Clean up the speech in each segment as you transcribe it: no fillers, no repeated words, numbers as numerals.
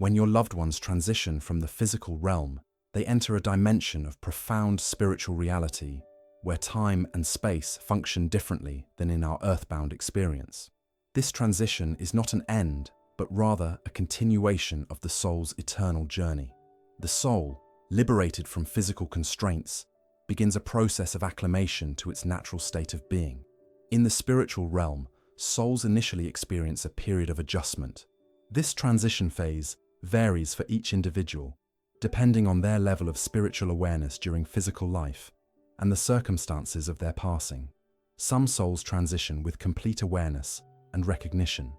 When your loved ones transition from the physical realm, they enter a dimension of profound spiritual reality where time and space function differently than in our earthbound experience. This transition is not an end, but rather a continuation of the soul's eternal journey. The soul, liberated from physical constraints, begins a process of acclimation to its natural state of being. In the spiritual realm, souls initially experience a period of adjustment. This transition phase varies for each individual, depending on their level of spiritual awareness during physical life and the circumstances of their passing. Some souls transition with complete awareness and recognition,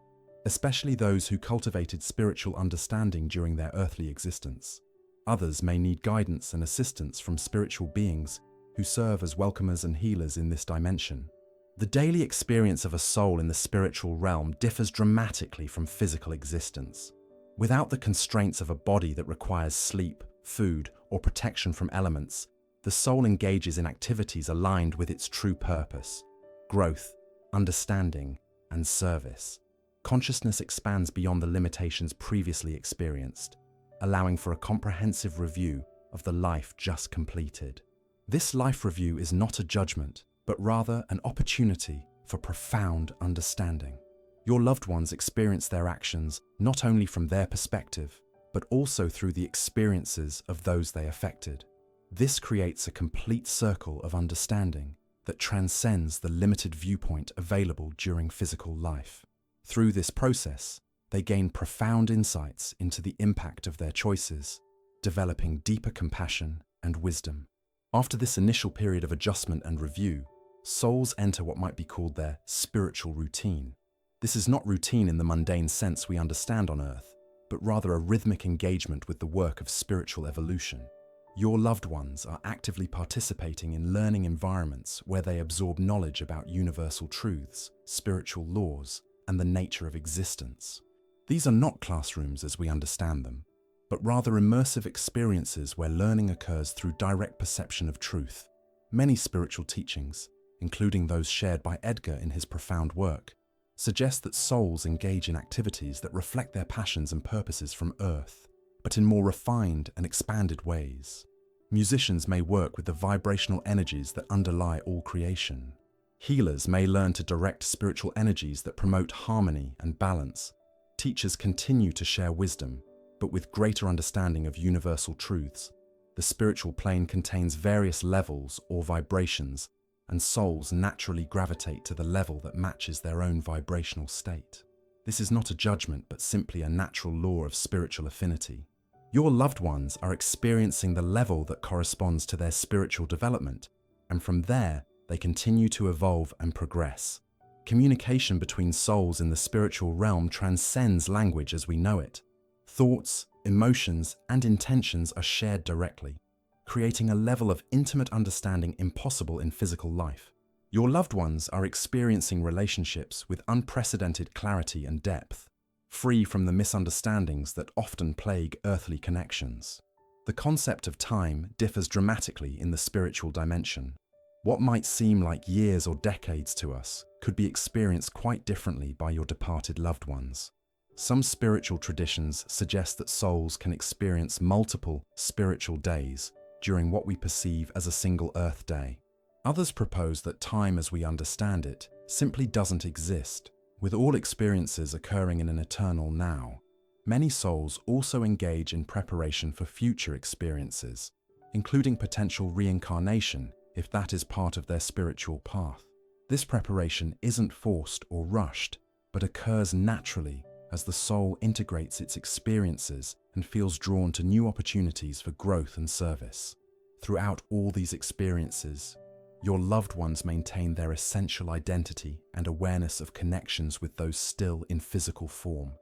especially those who cultivated spiritual understanding during their earthly existence. Others may need guidance and assistance from spiritual beings who serve as welcomers and healers in this dimension. The daily experience of a soul in the spiritual realm differs dramatically from physical existence. Without the constraints of a body that requires sleep, food, or protection from elements, the soul engages in activities aligned with its true purpose: growth, understanding, and service. Consciousness expands beyond the limitations previously experienced, allowing for a comprehensive review of the life just completed. This life review is not a judgment, but rather an opportunity for profound understanding. Your loved ones experience their actions not only from their perspective, but also through the experiences of those they affected. This creates a complete circle of understanding that transcends the limited viewpoint available during physical life. Through this process, they gain profound insights into the impact of their choices, developing deeper compassion and wisdom. After this initial period of adjustment and review, souls enter what might be called their spiritual routine. This is not routine in the mundane sense we understand on Earth, but rather a rhythmic engagement with the work of spiritual evolution. Your loved ones are actively participating in learning environments where they absorb knowledge about universal truths, spiritual laws, and the nature of existence. These are not classrooms as we understand them, but rather immersive experiences where learning occurs through direct perception of truth. Many spiritual teachings, including those shared by Edgar in his profound work, suggest that souls engage in activities that reflect their passions and purposes from Earth, but in more refined and expanded ways. Musicians may work with the vibrational energies that underlie all creation. Healers may learn to direct spiritual energies that promote harmony and balance. Teachers continue to share wisdom, but with greater understanding of universal truths. The spiritual plane contains various levels or vibrations, and souls naturally gravitate to the level that matches their own vibrational state. This is not a judgment, but simply a natural law of spiritual affinity. Your loved ones are experiencing the level that corresponds to their spiritual development, and from there, they continue to evolve and progress. Communication between souls in the spiritual realm transcends language as we know it. Thoughts, emotions, and intentions are shared directly, creating a level of intimate understanding impossible in physical life. Your loved ones are experiencing relationships with unprecedented clarity and depth, free from the misunderstandings that often plague earthly connections. The concept of time differs dramatically in the spiritual dimension. What might seem like years or decades to us could be experienced quite differently by your departed loved ones. Some spiritual traditions suggest that souls can experience multiple spiritual days during what we perceive as a single Earth day. Others propose that time as we understand it simply doesn't exist, with all experiences occurring in an eternal now. Many souls also engage in preparation for future experiences, including potential reincarnation if that is part of their spiritual path. This preparation isn't forced or rushed, but occurs naturally as the soul integrates its experiences and feels drawn to new opportunities for growth and service. Throughout all these experiences, your loved ones maintain their essential identity and awareness of connections with those still in physical form.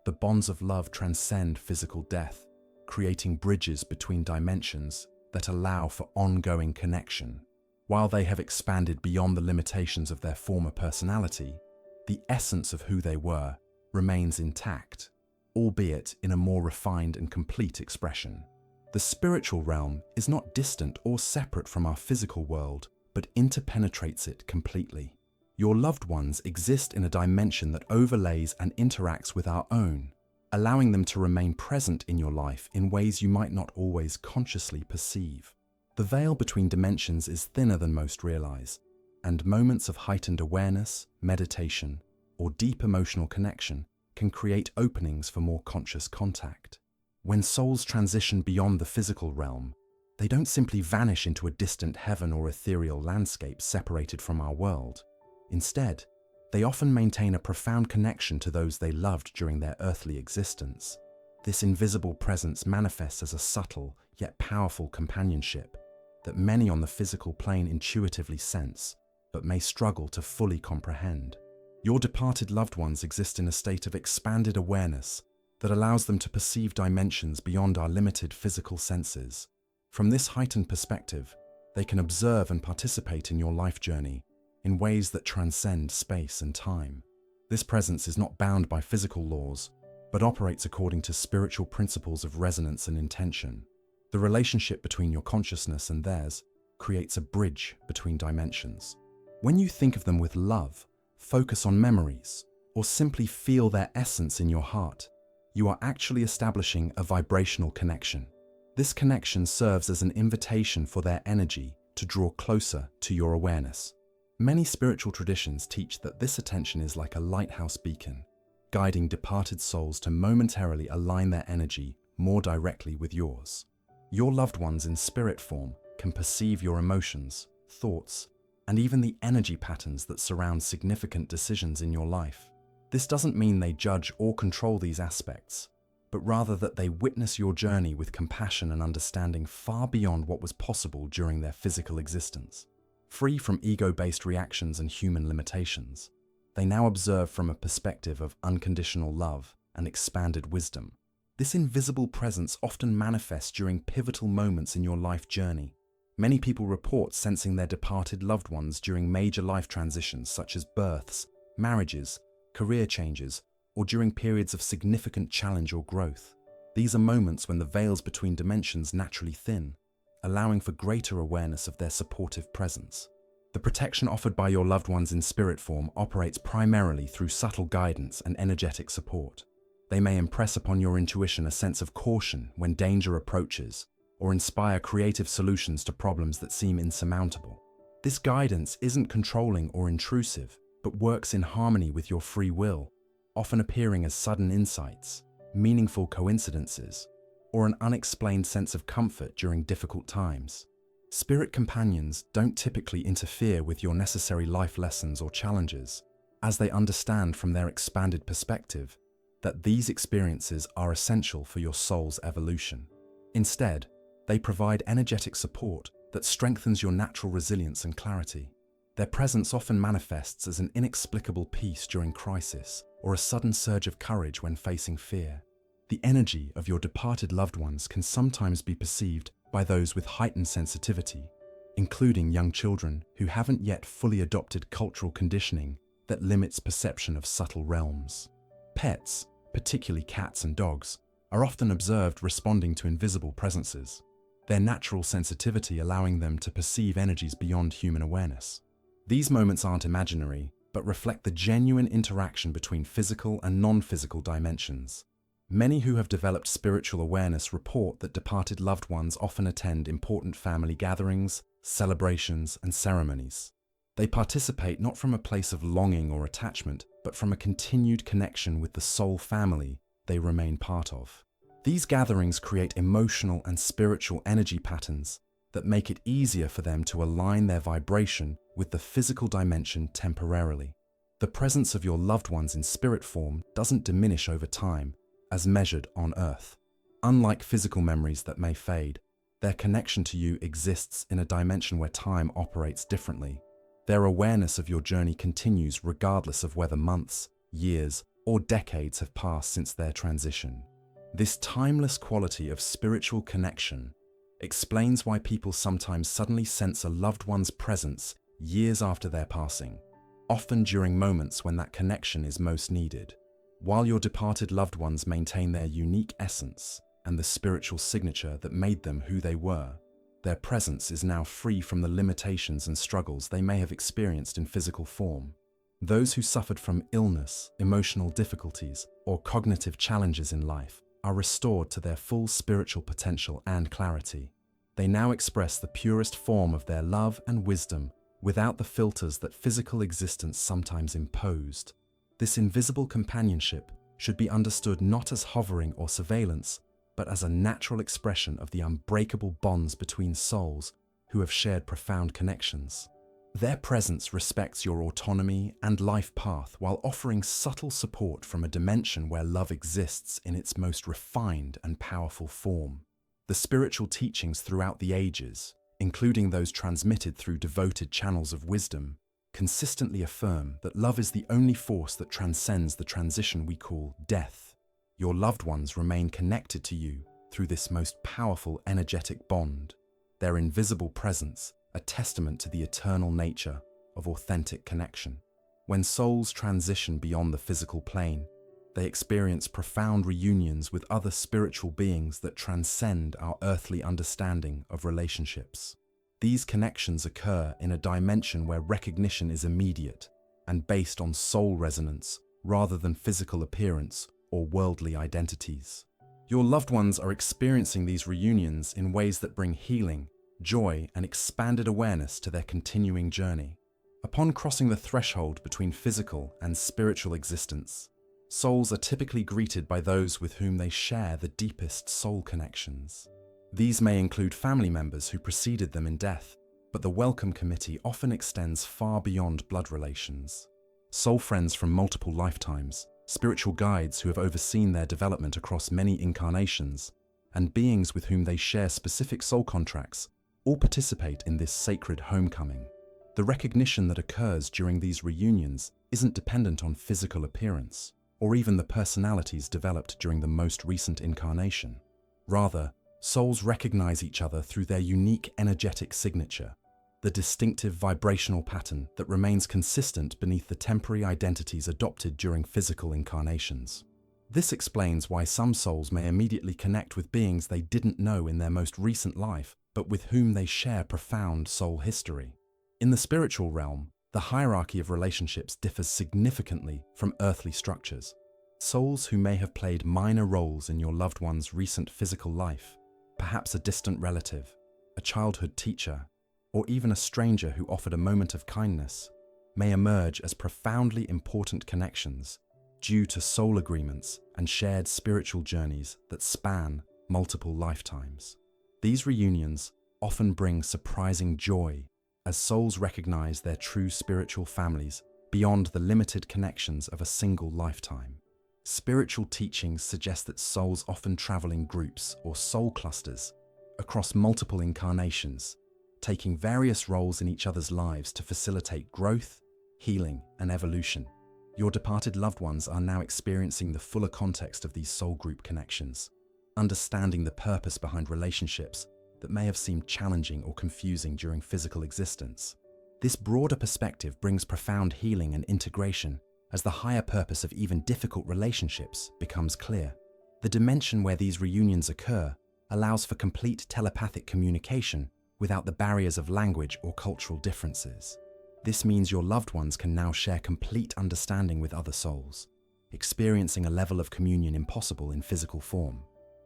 The bonds of love transcend physical death, creating bridges between dimensions that allow for ongoing connection. While they have expanded beyond the limitations of their former personality, the essence of who they were remains intact, albeit in a more refined and complete expression. The spiritual realm is not distant or separate from our physical world, but interpenetrates it completely. Your loved ones exist in a dimension that overlays and interacts with our own, allowing them to remain present in your life in ways you might not always consciously perceive. The veil between dimensions is thinner than most realize, and moments of heightened awareness, meditation, or deep emotional connection can create openings for more conscious contact. When souls transition beyond the physical realm, they don't simply vanish into a distant heaven or ethereal landscape separated from our world. Instead, they often maintain a profound connection to those they loved during their earthly existence. This invisible presence manifests as a subtle yet powerful companionship that many on the physical plane intuitively sense, but may struggle to fully comprehend. Your departed loved ones exist in a state of expanded awareness that allows them to perceive dimensions beyond our limited physical senses. From this heightened perspective, they can observe and participate in your life journey in ways that transcend space and time. This presence is not bound by physical laws, but operates according to spiritual principles of resonance and intention. The relationship between your consciousness and theirs creates a bridge between dimensions. When you think of them with love, focus on memories, or simply feel their essence in your heart, you are actually establishing a vibrational connection. This connection serves as an invitation for their energy to draw closer to your awareness. Many spiritual traditions teach that this attention is like a lighthouse beacon, guiding departed souls to momentarily align their energy more directly with yours. Your loved ones in spirit form can perceive your emotions, thoughts, and even the energy patterns that surround significant decisions in your life. This doesn't mean they judge or control these aspects, but rather that they witness your journey with compassion and understanding far beyond what was possible during their physical existence. Free from ego-based reactions and human limitations, they now observe from a perspective of unconditional love and expanded wisdom. This invisible presence often manifests during pivotal moments in your life journey. Many people report sensing their departed loved ones during major life transitions such as births, marriages, career changes, or during periods of significant challenge or growth. These are moments when the veils between dimensions naturally thin, allowing for greater awareness of their supportive presence. The protection offered by your loved ones in spirit form operates primarily through subtle guidance and energetic support. They may impress upon your intuition a sense of caution when danger approaches, or inspire creative solutions to problems that seem insurmountable. This guidance isn't controlling or intrusive, but works in harmony with your free will, often appearing as sudden insights, meaningful coincidences, or an unexplained sense of comfort during difficult times. Spirit companions don't typically interfere with your necessary life lessons or challenges, as they understand from their expanded perspective that these experiences are essential for your soul's evolution. Instead, they provide energetic support that strengthens your natural resilience and clarity. Their presence often manifests as an inexplicable peace during crisis or a sudden surge of courage when facing fear. The energy of your departed loved ones can sometimes be perceived by those with heightened sensitivity, including young children who haven't yet fully adopted cultural conditioning that limits perception of subtle realms. Pets, particularly cats and dogs, are often observed responding to invisible presences, their natural sensitivity allowing them to perceive energies beyond human awareness. These moments aren't imaginary, but reflect the genuine interaction between physical and non-physical dimensions. Many who have developed spiritual awareness report that departed loved ones often attend important family gatherings, celebrations, and ceremonies. They participate not from a place of longing or attachment, but from a continued connection with the soul family they remain part of. These gatherings create emotional and spiritual energy patterns that make it easier for them to align their vibration with the physical dimension temporarily. The presence of your loved ones in spirit form doesn't diminish over time, as measured on Earth. Unlike physical memories that may fade, their connection to you exists in a dimension where time operates differently. Their awareness of your journey continues regardless of whether months, years, or decades have passed since their transition. This timeless quality of spiritual connection explains why people sometimes suddenly sense a loved one's presence years after their passing, often during moments when that connection is most needed. While your departed loved ones maintain their unique essence and the spiritual signature that made them who they were, their presence is now free from the limitations and struggles they may have experienced in physical form. Those who suffered from illness, emotional difficulties, or cognitive challenges in life are restored to their full spiritual potential and clarity. They now express the purest form of their love and wisdom without the filters that physical existence sometimes imposed. This invisible companionship should be understood not as hovering or surveillance, but as a natural expression of the unbreakable bonds between souls who have shared profound connections. Their presence respects your autonomy and life path while offering subtle support from a dimension where love exists in its most refined and powerful form. The spiritual teachings throughout the ages, including those transmitted through devoted channels of wisdom, consistently affirm that love is the only force that transcends the transition we call death. Your loved ones remain connected to you through this most powerful energetic bond, their invisible presence a testament to the eternal nature of authentic connection. When souls transition beyond the physical plane, they experience profound reunions with other spiritual beings that transcend our earthly understanding of relationships. These connections occur in a dimension where recognition is immediate and based on soul resonance rather than physical appearance or worldly identities. Your loved ones are experiencing these reunions in ways that bring healing, joy, and expanded awareness to their continuing journey. Upon crossing the threshold between physical and spiritual existence, souls are typically greeted by those with whom they share the deepest soul connections. These may include family members who preceded them in death, but the welcome committee often extends far beyond blood relations. Soul friends from multiple lifetimes, spiritual guides who have overseen their development across many incarnations, and beings with whom they share specific soul contracts all participate in this sacred homecoming. The recognition that occurs during these reunions isn't dependent on physical appearance, or even the personalities developed during the most recent incarnation. Rather, souls recognize each other through their unique energetic signature, the distinctive vibrational pattern that remains consistent beneath the temporary identities adopted during physical incarnations. This explains why some souls may immediately connect with beings they didn't know in their most recent life, but with whom they share profound soul history. In the spiritual realm, the hierarchy of relationships differs significantly from earthly structures. Souls who may have played minor roles in your loved one's recent physical life, perhaps a distant relative, a childhood teacher, or even a stranger who offered a moment of kindness, may emerge as profoundly important connections due to soul agreements and shared spiritual journeys that span multiple lifetimes. These reunions often bring surprising joy as souls recognize their true spiritual families beyond the limited connections of a single lifetime. Spiritual teachings suggest that souls often travel in groups or soul clusters across multiple incarnations, taking various roles in each other's lives to facilitate growth, healing, and evolution. Your departed loved ones are now experiencing the fuller context of these soul group connections, understanding the purpose behind relationships that may have seemed challenging or confusing during physical existence. This broader perspective brings profound healing and integration as the higher purpose of even difficult relationships becomes clear. The dimension where these reunions occur allows for complete telepathic communication without the barriers of language or cultural differences. This means your loved ones can now share complete understanding with other souls, experiencing a level of communion impossible in physical form.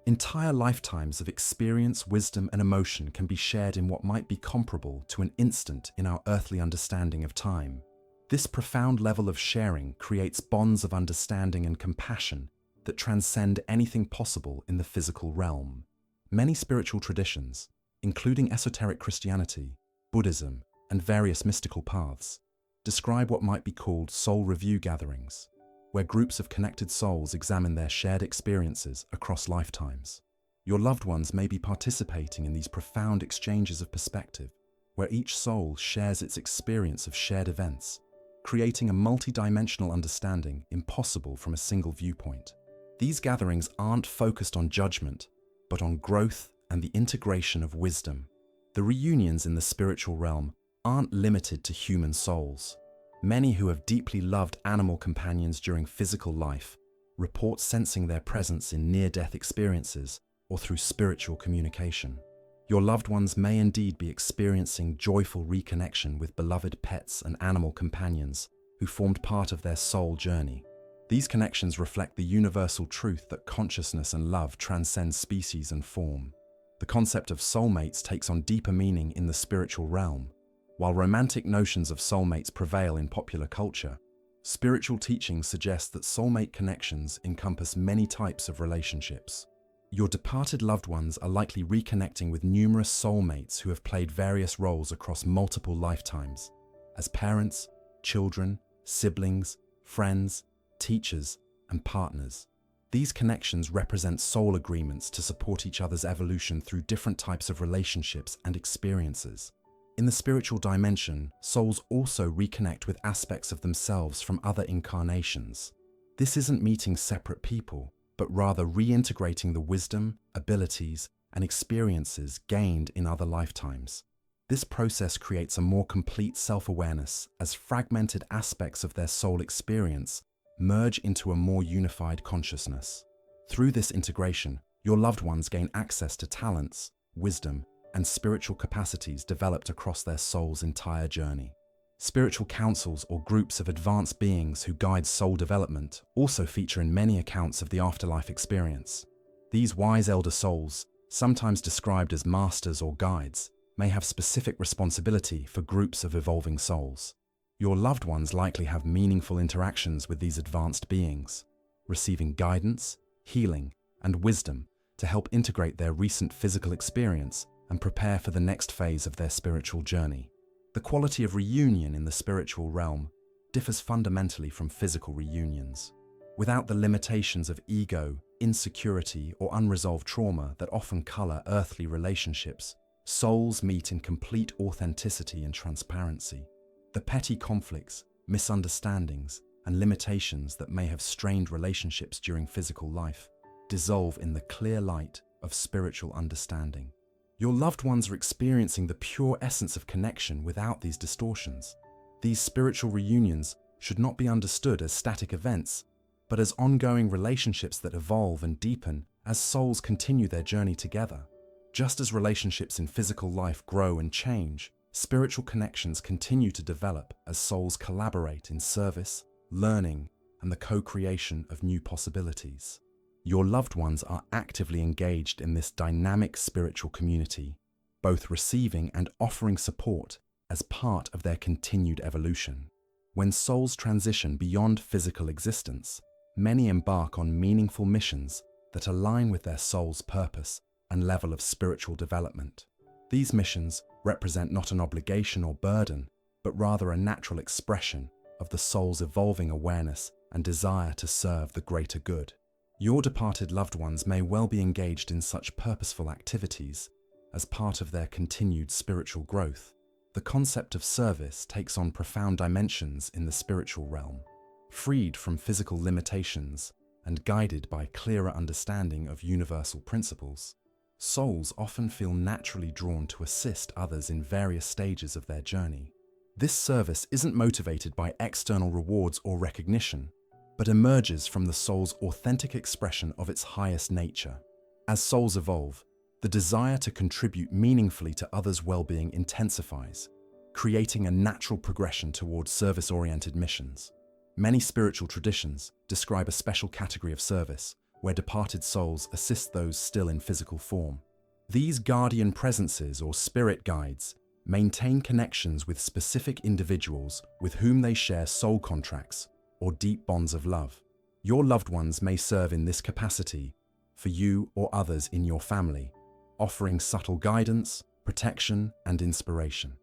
Entire lifetimes of experience, wisdom, and emotion can be shared in what might be comparable to an instant in our earthly understanding of time. This profound level of sharing creates bonds of understanding and compassion that transcend anything possible in the physical realm. Many spiritual traditions, including esoteric Christianity, Buddhism, and various mystical paths, describe what might be called soul review gatherings, where groups of connected souls examine their shared experiences across lifetimes. Your loved ones may be participating in these profound exchanges of perspective, where each soul shares its experience of shared events, creating a multi-dimensional understanding impossible from a single viewpoint. These gatherings aren't focused on judgment, but on growth and the integration of wisdom. The reunions in the spiritual realm aren't limited to human souls. Many who have deeply loved animal companions during physical life report sensing their presence in near-death experiences or through spiritual communication. Your loved ones may indeed be experiencing joyful reconnection with beloved pets and animal companions who formed part of their soul journey. These connections reflect the universal truth that consciousness and love transcend species and form. The concept of soulmates takes on deeper meaning in the spiritual realm. While romantic notions of soulmates prevail in popular culture, spiritual teachings suggest that soulmate connections encompass many types of relationships. Your departed loved ones are likely reconnecting with numerous soulmates who have played various roles across multiple lifetimes, as parents, children, siblings, friends, teachers, and partners. These connections represent soul agreements to support each other's evolution through different types of relationships and experiences. In the spiritual dimension, souls also reconnect with aspects of themselves from other incarnations. This isn't meeting separate people, but rather reintegrating the wisdom, abilities, and experiences gained in other lifetimes. This process creates a more complete self-awareness as fragmented aspects of their soul experience merge into a more unified consciousness. Through this integration, your loved ones gain access to talents, wisdom, and spiritual capacities developed across their soul's entire journey. Spiritual councils or groups of advanced beings who guide soul development also feature in many accounts of the afterlife experience. These wise elder souls, sometimes described as masters or guides, may have specific responsibility for groups of evolving souls. Your loved ones likely have meaningful interactions with these advanced beings, receiving guidance, healing, and wisdom to help integrate their recent physical experience and prepare for the next phase of their spiritual journey. The quality of reunion in the spiritual realm differs fundamentally from physical reunions. Without the limitations of ego, insecurity, or unresolved trauma that often color earthly relationships, souls meet in complete authenticity and transparency. The petty conflicts, misunderstandings, and limitations that may have strained relationships during physical life dissolve in the clear light of spiritual understanding. Your loved ones are experiencing the pure essence of connection without these distortions. These spiritual reunions should not be understood as static events, but as ongoing relationships that evolve and deepen as souls continue their journey together. Just as relationships in physical life grow and change, spiritual connections continue to develop as souls collaborate in service, learning, and the co-creation of new possibilities. Your loved ones are actively engaged in this dynamic spiritual community, both receiving and offering support as part of their continued evolution. When souls transition beyond physical existence, many embark on meaningful missions that align with their soul's purpose and level of spiritual development. These missions represent not an obligation or burden, but rather a natural expression of the soul's evolving awareness and desire to serve the greater good. Your departed loved ones may well be engaged in such purposeful activities as part of their continued spiritual growth. The concept of service takes on profound dimensions in the spiritual realm. Freed from physical limitations and guided by clearer understanding of universal principles, souls often feel naturally drawn to assist others in various stages of their journey. This service isn't motivated by external rewards or recognition, but emerges from the soul's authentic expression of its highest nature. As souls evolve, the desire to contribute meaningfully to others' well-being intensifies, creating a natural progression towards service-oriented missions. Many spiritual traditions describe a special category of service where departed souls assist those still in physical form. These guardian presences or spirit guides maintain connections with specific individuals with whom they share soul contracts or deep bonds of love. Your loved ones may serve in this capacity for you or others in your family, offering subtle guidance, protection, and inspiration.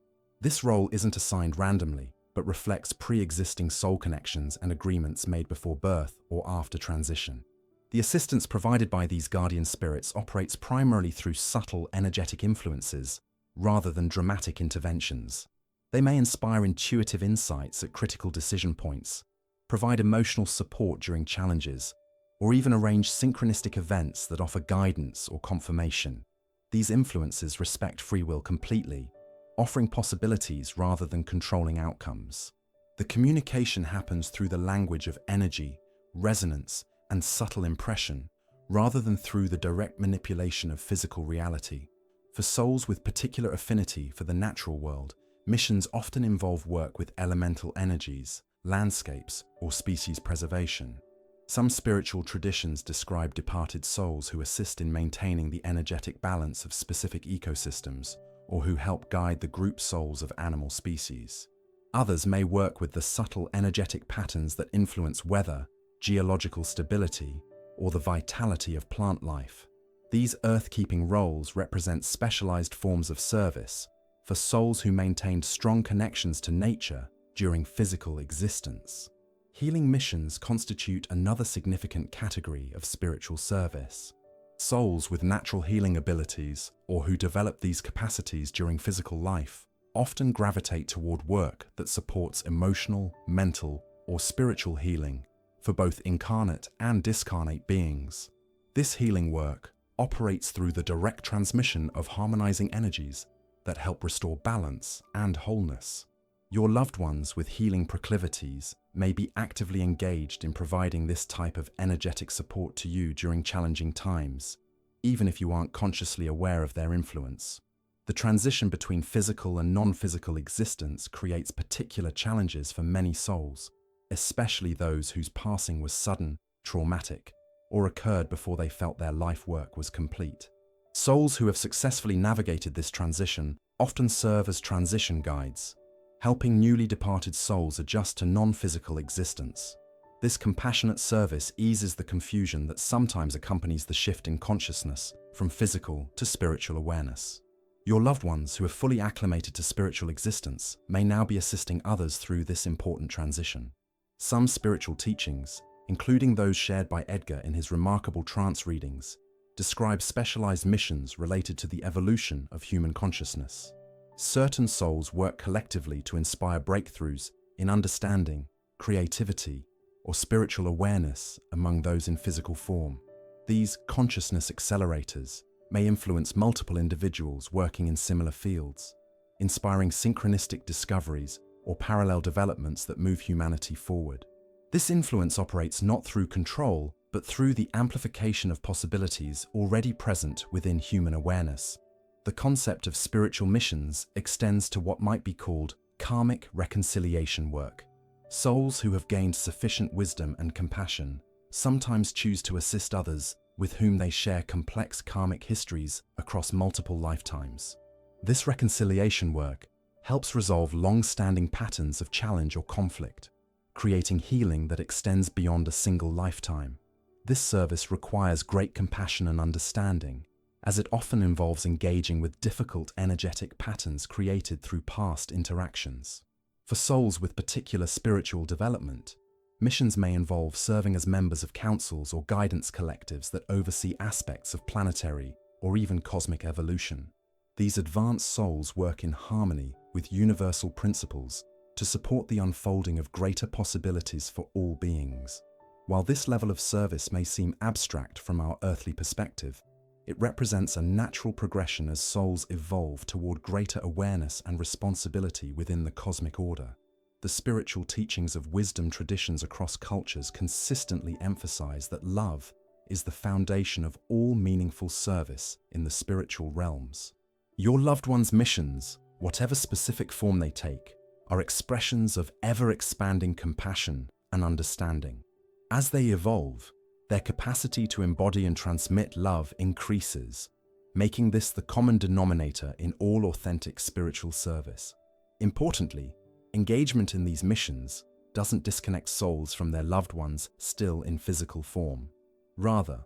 This role isn't assigned randomly, but reflects pre-existing soul connections and agreements made before birth or after transition. The assistance provided by these guardian spirits operates primarily through subtle energetic influences rather than dramatic interventions. They may inspire intuitive insights at critical decision points, provide emotional support during challenges, or even arrange synchronistic events that offer guidance or confirmation. These influences respect free will completely, offering possibilities rather than controlling outcomes. The communication happens through the language of energy, resonance, and subtle impression, rather than through the direct manipulation of physical reality. For souls with particular affinity for the natural world, missions often involve work with elemental energies, landscapes, or species preservation. Some spiritual traditions describe departed souls who assist in maintaining the energetic balance of specific ecosystems, or who help guide the group souls of animal species. Others may work with the subtle energetic patterns that influence weather, geological stability, or the vitality of plant life. These earth-keeping roles represent specialized forms of service for souls who maintained strong connections to nature during physical existence. Healing missions constitute another significant category of spiritual service. Souls with natural healing abilities, or who develop these capacities during physical life, often gravitate toward work that supports emotional, mental, or spiritual healing for both incarnate and discarnate beings. This healing work operates through the direct transmission of harmonizing energies that help restore balance and wholeness. Your loved ones with healing proclivities may be actively engaged in providing this type of energetic support to you during challenging times, even if you aren't consciously aware of their influence. The transition between physical and non-physical existence creates particular challenges for many souls, especially those whose passing was sudden, traumatic, or occurred before they felt their life work was complete. Souls who have successfully navigated this transition often serve as transition guides, helping newly departed souls adjust to non-physical existence. This compassionate service eases the confusion that sometimes accompanies the shift in consciousness from physical to spiritual awareness. Your loved ones who are fully acclimated to spiritual existence may now be assisting others through this important transition. Some spiritual teachings, including those shared by Edgar in his remarkable trance readings, describe specialized missions related to the evolution of human consciousness. Certain souls work collectively to inspire breakthroughs in understanding, creativity, or spiritual awareness among those in physical form. These consciousness accelerators may influence multiple individuals working in similar fields, inspiring synchronistic discoveries or parallel developments that move humanity forward. This influence operates not through control, but through the amplification of possibilities already present within human awareness. The concept of spiritual missions extends to what might be called karmic reconciliation work. Souls who have gained sufficient wisdom and compassion sometimes choose to assist others with whom they share complex karmic histories across multiple lifetimes. This reconciliation work helps resolve long-standing patterns of challenge or conflict, creating healing that extends beyond a single lifetime. This service requires great compassion and understanding, as it often involves engaging with difficult energetic patterns created through past interactions. For souls with particular spiritual development, missions may involve serving as members of councils or guidance collectives that oversee aspects of planetary or even cosmic evolution. These advanced souls work in harmony with universal principles to support the unfolding of greater possibilities for all beings. While this level of service may seem abstract from our earthly perspective, it represents a natural progression as souls evolve toward greater awareness and responsibility within the cosmic order. The spiritual teachings of wisdom traditions across cultures consistently emphasize that love is the foundation of all meaningful service in the spiritual realms. Your loved ones' missions, whatever specific form they take, are expressions of ever-expanding compassion and understanding. As they evolve, their capacity to embody and transmit love increases, making this the common denominator in all authentic spiritual service. Importantly, engagement in these missions doesn't disconnect souls from their loved ones still in physical form. Rather,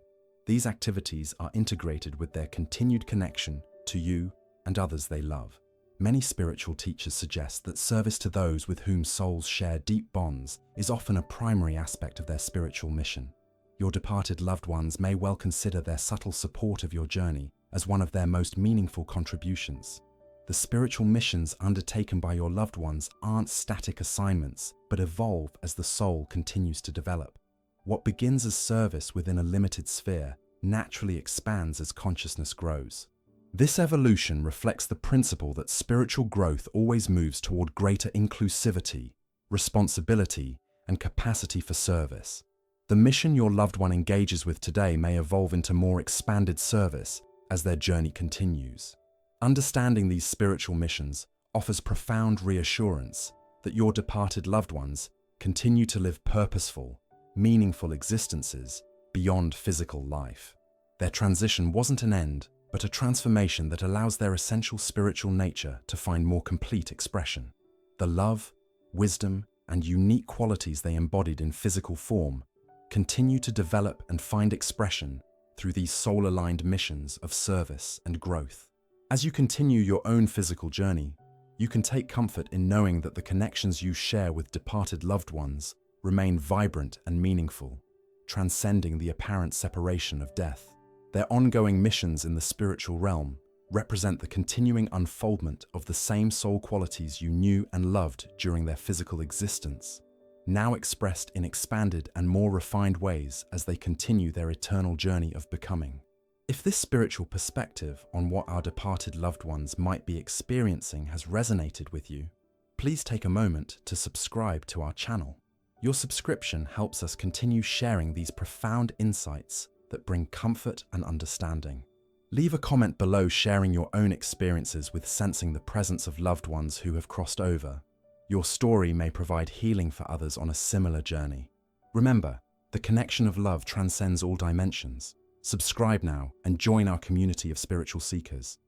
these activities are integrated with their continued connection to you and others they love. Many spiritual teachers suggest that service to those with whom souls share deep bonds is often a primary aspect of their spiritual mission. Your departed loved ones may well consider their subtle support of your journey as one of their most meaningful contributions. The spiritual missions undertaken by your loved ones aren't static assignments, but evolve as the soul continues to develop. What begins as service within a limited sphere naturally expands as consciousness grows. This evolution reflects the principle that spiritual growth always moves toward greater inclusivity, responsibility, and capacity for service. The mission your loved one engages with today may evolve into more expanded service as their journey continues. Understanding these spiritual missions offers profound reassurance that your departed loved ones continue to live purposeful, meaningful existences beyond physical life. Their transition wasn't an end, but a transformation that allows their essential spiritual nature to find more complete expression. The love, wisdom, and unique qualities they embodied in physical form continue to develop and find expression through these soul-aligned missions of service and growth. As you continue your own physical journey, you can take comfort in knowing that the connections you share with departed loved ones remain vibrant and meaningful, transcending the apparent separation of death. Their ongoing missions in the spiritual realm represent the continuing unfoldment of the same soul qualities you knew and loved during their physical existence, now expressed in expanded and more refined ways as they continue their eternal journey of becoming. If this spiritual perspective on what our departed loved ones might be experiencing has resonated with you, please take a moment to subscribe to our channel. Your subscription helps us continue sharing these profound insights that bring comfort and understanding. Leave a comment below sharing your own experiences with sensing the presence of loved ones who have crossed over. Your story may provide healing for others on a similar journey. Remember, the connection of love transcends all dimensions. Subscribe now and join our community of spiritual seekers.